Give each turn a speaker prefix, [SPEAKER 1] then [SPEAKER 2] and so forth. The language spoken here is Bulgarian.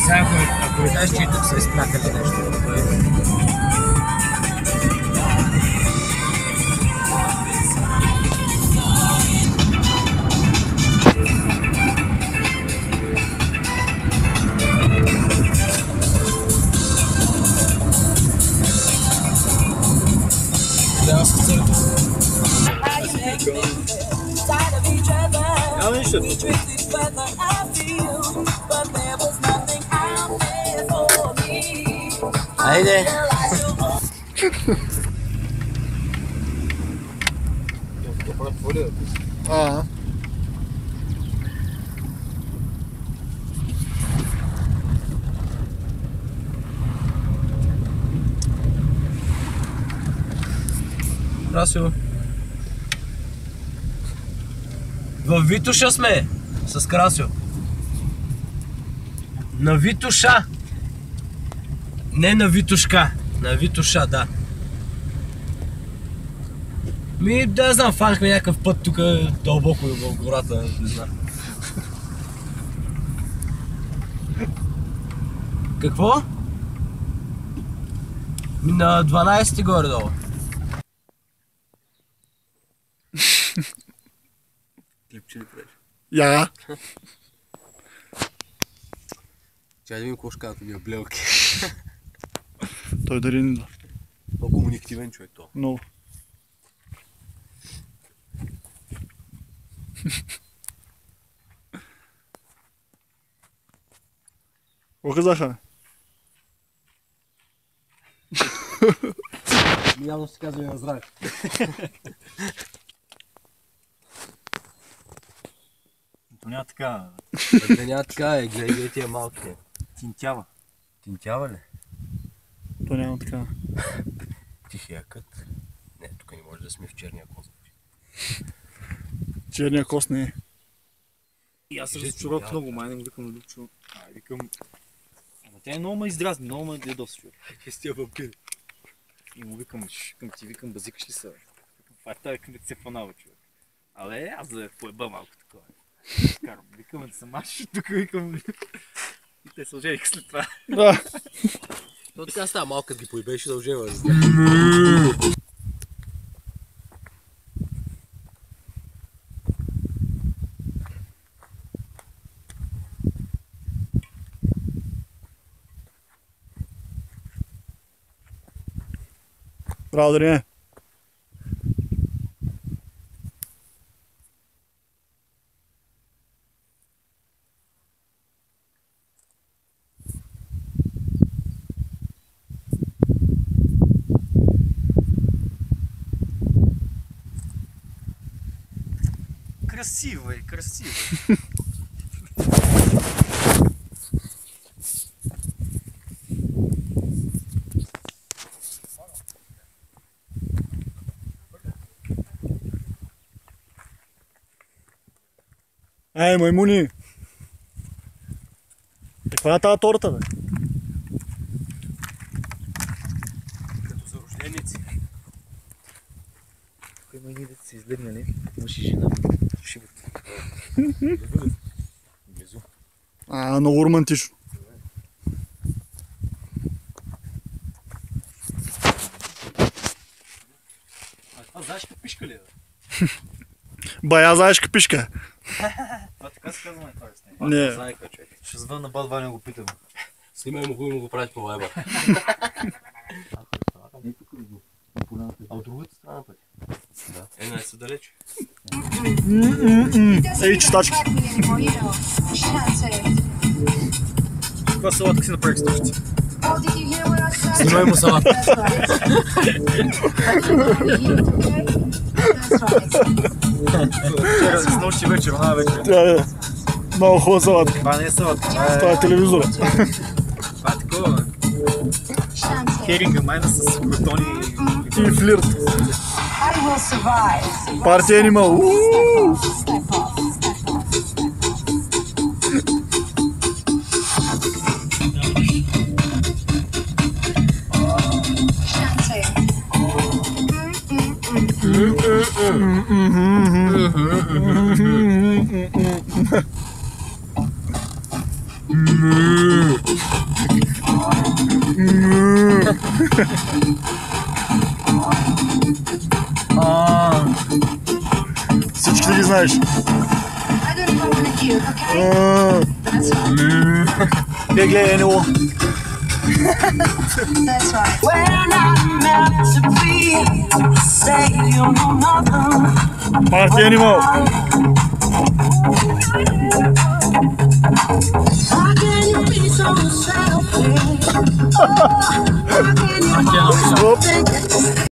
[SPEAKER 1] Сега ако ви кажеш, че и тук са изплакали нещо,
[SPEAKER 2] Няма нищо.
[SPEAKER 1] Айде! Красиво. Във Витоша сме с Красио. На Витоша. Не на Витошка. На Витоша, да. Да знам, фанахме някакъв път тук дълбоко в гората, не знам. Какво? На 12 горе-долу. Клипче ли правиш?
[SPEAKER 2] Я.
[SPEAKER 1] Чай да видим какво ще казват тия блелки.
[SPEAKER 2] Той дали не да.
[SPEAKER 1] Много комуникативен човек то.
[SPEAKER 2] Много. Какво казаха?
[SPEAKER 1] Явно се казва на здраве.
[SPEAKER 2] То няма така.
[SPEAKER 1] Да няма така, гледай тия малки.
[SPEAKER 2] Тинтява.
[SPEAKER 1] Тинтява ли?
[SPEAKER 2] То няма така.
[SPEAKER 1] Тихия кът. Не, тук не може да сме в черния кост.
[SPEAKER 2] Черния кост не е.
[SPEAKER 3] И аз разочаровах много, май не го викам да Любчо. Викам... Ама тя е много ме издразни, много ме ядоса, човек.
[SPEAKER 1] Какви с тия вампири?
[SPEAKER 3] И му викам, базикаш ли са, бе? Това е тази където се фанава, човек. Абе, аз да поеба малко такова. Карам, викам да се машиш, тук викам... И те се ожениха след това.
[SPEAKER 2] Да.
[SPEAKER 1] Но така става, малко като ги поебеш и да ожева.
[SPEAKER 2] Браво, Дарине.
[SPEAKER 3] Красиво е, красиво.
[SPEAKER 2] Ей, маймуни! Каква е тази торта, бе?
[SPEAKER 1] Като за рожденици.
[SPEAKER 3] Тук има едни деца са излегнали, мъж и жена. Шибат.
[SPEAKER 1] Близо.
[SPEAKER 2] Много романтично.
[SPEAKER 1] Това заешка пишка ли е?
[SPEAKER 2] Бая заешка пишка.
[SPEAKER 3] Това така се казва на това снимак.
[SPEAKER 2] Не.
[SPEAKER 1] Заека, човек.
[SPEAKER 3] Ще звън на Бад Ваня го питам.
[SPEAKER 1] Снимай му хубаво го правиш по вайба.
[SPEAKER 3] Не тук ли го?
[SPEAKER 1] А от другата страна пък. Да. Не са далеч.
[SPEAKER 2] Ей, читачки.
[SPEAKER 3] Каква салатка си направих с нощи?
[SPEAKER 1] Снимай му салата.
[SPEAKER 3] С нощи вечер, една вечер.
[SPEAKER 2] Да. Много хубава салатка.
[SPEAKER 3] Това не е салатка.
[SPEAKER 2] Това е телевизора.
[SPEAKER 3] Това е такова. Херинга майна с кротони
[SPEAKER 2] И флирт. Парти Анимал. Всички ги знаеш.
[SPEAKER 4] I don't even want to hear, okay? That's right.
[SPEAKER 2] Вие гледай него.
[SPEAKER 4] That's right.
[SPEAKER 5] We're not meant to be. Say you know nothing.
[SPEAKER 2] Парти анимал.
[SPEAKER 5] How can you be so selfish? Oh, how can you
[SPEAKER 1] Оттенок всё.
[SPEAKER 5] think